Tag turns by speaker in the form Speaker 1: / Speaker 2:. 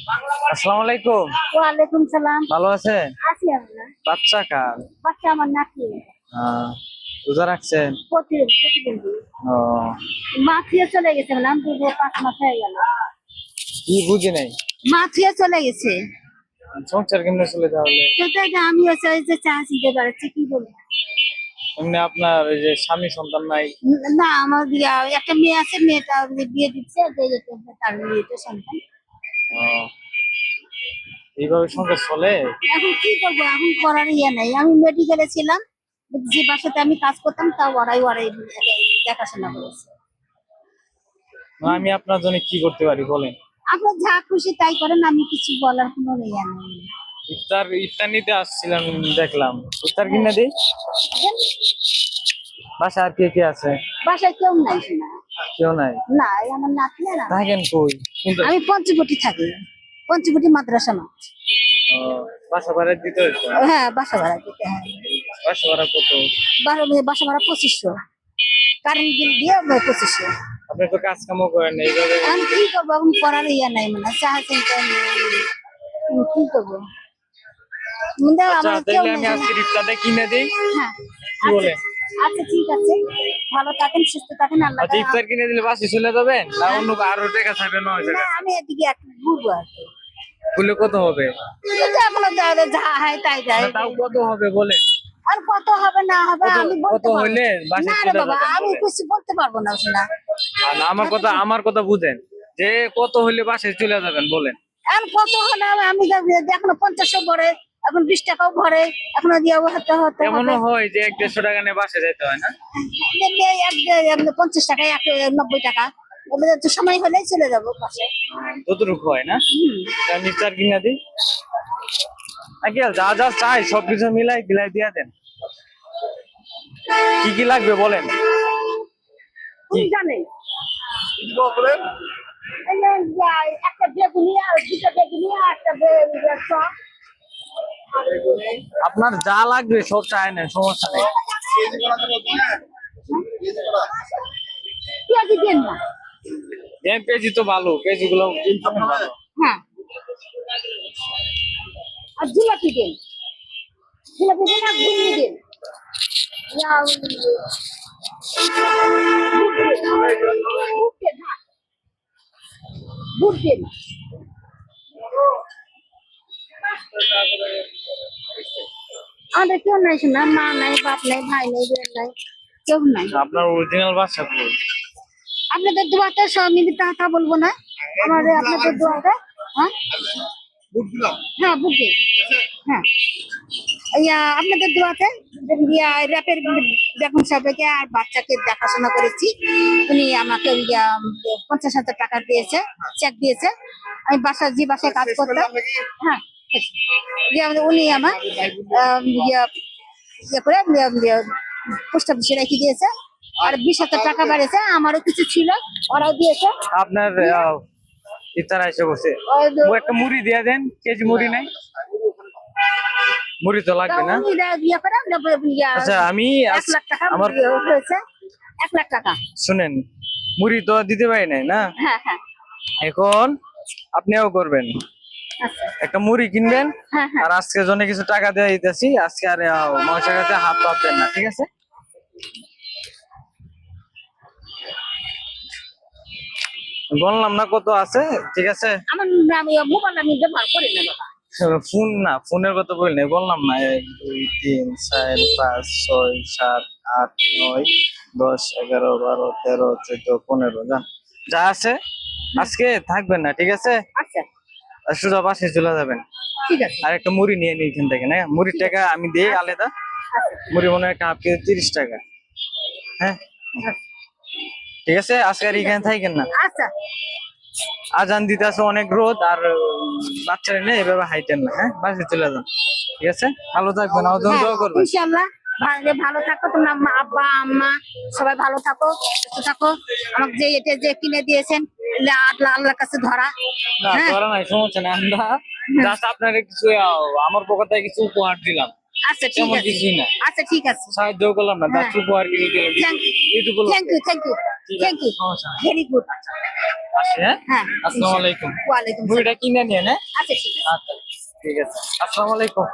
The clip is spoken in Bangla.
Speaker 1: আসসালামু আলাইকুম।
Speaker 2: ওয়ালাইকুম সালাম।
Speaker 1: ভালো আছেন?
Speaker 2: আছি আমরা।
Speaker 1: বাচ্চা কার?
Speaker 2: বাচ্চা আমার নাতি।
Speaker 1: রোজা রাখছেন?
Speaker 2: প্রতিদিন দিই।
Speaker 1: ও,
Speaker 2: মা থুয়ে চলে গেছে, বললাম তো 5 মাস হয়ে গেল।
Speaker 1: কি বুঝি নাই।
Speaker 2: মা থুয়ে চলে গেছে।
Speaker 1: সংসার কেমনে চলে তাহলে?
Speaker 2: সেটাই তো আমিও চাই যে চা চিনতে পারছি কি বলবো।
Speaker 1: এমনি আপনার ওই যে স্বামী সন্তান নাই?
Speaker 2: না, আমার একটা মেয়ে আছে, মেয়েটা বিয়ে দিচ্ছে, তার মেয়েটা সন্তান।
Speaker 1: ও, এইভাবে সংসার চলে?
Speaker 2: এখন কি করবো, এখন করার ইয়ে নাই। আমি মেডিকেলে ছিলাম, যে বাসাতে আমি কাজ করতাম তা ওরাই দেখাশোনা করেছে।
Speaker 1: আমি আপনার জন্য কি করতে পারি বলেন?
Speaker 2: আপনার যা খুশি তাই করেন, আমি কিছু বলার কোনো ইয়ে নেই।
Speaker 1: ইফতার নিতে আসছিলাম, দেখলাম। ইফতার কিনে দিই। বাসা আর কে কে আছে?
Speaker 2: বাসায় কেউ নাই না।
Speaker 1: কেউ নাই?
Speaker 2: না, এই আমার নাতি না।
Speaker 1: থাকেন কই?
Speaker 2: আমি পঞ্চবটি থাকি, পঞ্চবটি মাদ্রাসা না।
Speaker 1: ও, বাসা ভাড়া দিতে হইতো?
Speaker 2: হ্যাঁ, বাসা ভাড়া দিতে হয়।
Speaker 1: বাসা ভাড়া কত?
Speaker 2: বাসা ভাড়া 2500, কারেন্ট বিল দিয়ে 2500।
Speaker 1: আপনি তো কাজ কামও করেন না এইভাবে।
Speaker 2: আমি কি করবো, এখন করার ইয়ে নাই, মানে চাহা চিন্তা কি করবো।
Speaker 1: আচ্ছা,
Speaker 2: আমার কেউ
Speaker 1: তাহলে
Speaker 2: নেই
Speaker 1: আমি
Speaker 2: না।
Speaker 1: আজকে ইফতারটা কিনে দিই।
Speaker 2: হ্যাঁ,
Speaker 1: কি বলে?
Speaker 2: আচ্ছা ঠিক আছে, ভালো থাকেন, সুস্থ থাকেন, আল্লাহ।
Speaker 1: আচ্ছা, ইফতার কিনে দিলে বাসে চলে যাবেন না অন্য আরো টাকা থাকবে?
Speaker 2: না, আমি এদিকে একটু ঘুরবো আর কি।
Speaker 1: বলে কত হবে?
Speaker 2: এখনো যা হয় তাই যায়।
Speaker 1: না, তাও কত হবে বলে?
Speaker 2: আর কত হবে না হবে আমি
Speaker 1: কত
Speaker 2: বলতে পারবো
Speaker 1: হইলে বাসে
Speaker 2: না রে
Speaker 1: চলে
Speaker 2: বাবা,
Speaker 1: যাবেন
Speaker 2: আমি
Speaker 1: বলেন?
Speaker 2: কিছু বলতে পারবো না শোনা।
Speaker 1: আর আমার কথা বুঝেন, যে কত হইলে বাসে চলে যাবেন বলেন?
Speaker 2: আর কত হলে আমি এখনো 50 ভরে, এখন 20 টাকাও ভরে, এখনো দিয়ে হতে হতে
Speaker 1: এমনও হয় যে 100-150 টাকা নিয়ে বাসে যেতে হয় না?
Speaker 2: 50 টাকায় 90 টাকা, এবার তো সময় হলেই চলে যাবো পাশে।
Speaker 1: ততটুকু হয় না? তা আমি ইফতার কিনে দিই। নাকি যা যা চাই সবকিছু মিলাই দিলাই দিয়া দেন। কি কি লাগবে বলেন?
Speaker 2: তুমি জানেন এই যে একটা বেগুনি আর দুটো বেগুনি আর একটা চপ।
Speaker 1: আপনার যা লাগবে সব চাই নেন, সমস্যা নেই।
Speaker 2: পেঁয়াজি দেন না।
Speaker 1: পেঁয়াজি তো ভালো, পেঁয়াজি গুলো ভালো।
Speaker 2: হ্যাঁ, আর জিলাপি দেন, জিলাপি দেন আর ঘুগনি দেন। বুট দেন। আমাদের কেউ নাই শোনা, মা নাই, বাপ নাই, ভাই নাই, বোন নাই, কেউ নাই।
Speaker 1: আপনার অরিজিনাল বাসা কই?
Speaker 2: আপনাদের দোয়াতে সব মিলিত কথা বলবো না, আমাদের আপনাদের দোয়াতে। হ্যাঁ হ্যাঁ, বুঝি। হ্যাঁ, আপনাদের দোয়াতে র্যাপের বেগম সাহেবকে আর বাচ্চাকে দেখাশোনা করেছি। উনি আমাকে 50,000 টাকা দিয়েছে, চেক দিয়েছে। আমি যে বাসায় কাজ করতাম। হ্যাঁ, উনি আমার করে পোস্ট অফিসে রেখে দিয়েছে। আর 20,000 টাকা বাড়িয়েছে, আমারও কিছু ছিল, ওরাও দিয়েছে।
Speaker 1: আপনার ইফতার এসে বসে একটা মুড়ি দিয়ে দেন, কেজি মুড়ি নাই? মুড়ি তো লাগবে না? আচ্ছা, আমি
Speaker 2: 1,00,000 টাকা
Speaker 1: আমার
Speaker 2: হয়েছে, 1,00,000 টাকা।
Speaker 1: শুনেন, মুড়ি তো দিতে পারি নাই না,
Speaker 2: হ্যাঁ হ্যাঁ,
Speaker 1: এখন আপনিও করবেন,
Speaker 2: আচ্ছা
Speaker 1: একটা মুড়ি কিনবেন।
Speaker 2: হ্যাঁ হ্যাঁ।
Speaker 1: আর আজকে জন্য কিছু টাকা দিয়ে দিতেছি, আজকে আর মানুষের কাছে হাত পাতেন না, ঠিক আছে? বললাম না কত আছে, ঠিক আছে?
Speaker 2: আমার মোবাইল আমি ব্যবহার করি না বাবা।
Speaker 1: ফোন না, ফোনের কথা বলি না, বললাম না 1 2 3 4 5 6 7 8 9 10 11 12 13 14 15 যা আছে আজকে থাকবেন না, ঠিক আছে?
Speaker 2: আচ্ছা
Speaker 1: আর সোজা বাসে চলে যাবেন।
Speaker 2: ঠিক আছে।
Speaker 1: আর একটা মুড়ি নিয়ে নিই এখান থেকে, না মুড়ির টাকা আমি দিই আলাদা। মুড়ি মনে হয় হাফ কেজি 30 টাকা। হ্যাঁ, ঠিক আছে, আজকে আর এখানে থাকেন না।
Speaker 2: আচ্ছা,
Speaker 1: আজান দিতে আছে, অনেক রোদ, আর বাচ্চারা নিয়ে এভাবে হাইটেন না। হ্যাঁ, বাসে চলে যান, ঠিক আছে? ভালো থাকবেন, আমার জন্য দোয়া করবেন।
Speaker 2: ইনশাআল্লাহ ভালো থাকো, তোমরা আব্বা আম্মা সবাই ভালো থাকো, সুস্থ থাকো। আমাকে যে কিনে দিয়েছেন, আল্লাহর কাছে ধরা।
Speaker 1: না
Speaker 2: হ্যাঁ
Speaker 1: করা নাই, সমস্যা নাই। আমরা জাস্ট আপনার কিছু আমার পক্ষ থেকে কিছু উপহার দিলাম।
Speaker 2: আচ্ছা ঠিক
Speaker 1: তেমন
Speaker 2: আছে
Speaker 1: কিছুই না,
Speaker 2: আচ্ছা ঠিক আছে
Speaker 1: সাহায্য করলাম না,
Speaker 2: হ্যাঁ।
Speaker 1: দাঁত উপহার কিছু দিলাম
Speaker 2: thank
Speaker 1: YouTube
Speaker 2: you thank you
Speaker 1: ঠিক
Speaker 2: থ্যাংক
Speaker 1: আছে,
Speaker 2: ইউ
Speaker 1: সমস্যা নেই।
Speaker 2: ভেরি গুড
Speaker 1: আসি, হ্যাঁ,
Speaker 2: হ্যাঁ
Speaker 1: আসসালামু আলাইকুম।
Speaker 2: ওয়ালাইকুম
Speaker 1: বইটা
Speaker 2: আসসালাম
Speaker 1: কিনে নিয়ে না।
Speaker 2: আচ্ছা ঠিক আছে
Speaker 1: আচ্ছা ঠিক আছে, আসসালামু আলাইকুম।